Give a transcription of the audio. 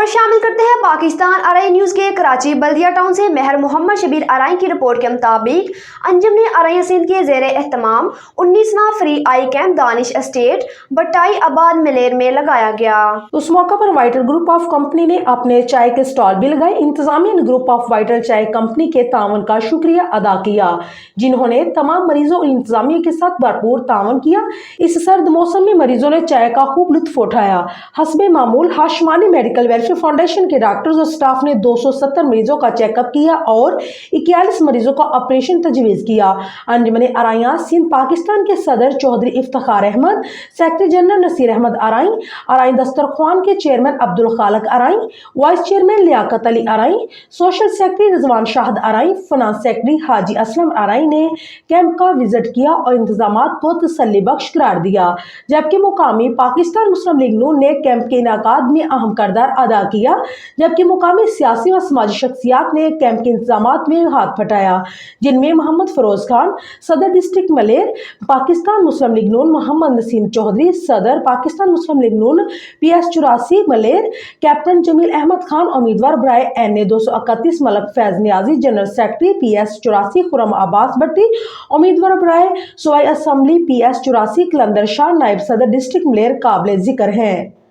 खबर शामिल करते हैं पाकिस्तान अराई न्यूज़ के कराची बल्दिया टाउन से महर मोहम्मद शबीर अराई की रिपोर्ट के मुताबिक अंजुम ने अराई सिंध के ज़ेर एहतमाम 19वां free eye camp Danish estate बटाई आबाद मलेर में लगाया गया। उस मौका पर वाइटल ग्रुप ऑफ कंपनी ने अपने चाय के स्टॉल भी लगाए। इंतजामिया ने ग्रुप ऑफ वाइटल चाय कंपनी के तावन का शुक्रिया अदा किया, जिन्होंने तमाम मरीजों और इंतजामिया के साथ भरपूर तावन किया। इस सर्द मौसम में मरीजों ने चाय का खूब लुत्फ उठाया। हस्बे मामूल हाशमानी मेडिकल वेलफेयर फाउंडेशन के डॉक्टर्स और स्टाफ ने 270 मरीजों का चेकअप किया और 41 मरीजों का ऑपरेशन तजवीज़ किया। अंजुमन अराइयां सिंध पाकिस्तान के सदर चौधरी इफ्तिखार अहमद, सेक्रेटरी जनरल नसीर अहमद अराई, अराई दस्तरख्वान के चेयरमैन अब्दुल खालक अराई, वाइस चेयरमैन लियाकत अली अराई, सोशल सेक्रेटरी रिजवान शाहद अराई, फाइनेंस सेक्रेटरी हाजी असलम अराई ने कैंप का विजिट किया और इंतजामात को तसल्ली बख्श करार दिया। जबकि मुकामी पाकिस्तान मुस्लिम लीग नून ने कैंप के इनाकाद में अहम किरदार अदा किया, जबकि मुकामी सियासी व समाजी शख्सियात ने कैंप के इंतजामात में हाथ बटाया, जिनमें मोहम्मद फरोज खान, सदर district Malir Pakistan Muslim League Noon, Mohammad Naseem Chaudhry, सदर Pakistan Muslim League Noon PS 84 Malir, captain Jamil Ahmed Khan, उम्मीदवार बराए NA 231 Malik Faiz Niazi, general secretary PS 84 Khurram Abbas Bhatti, उम्मीदवार बराए सूबाई असम्बली PS 84 कलंदर शाह, नायब सदर डिस्ट्रिक्ट मलेर काबिल जिक्र हैं।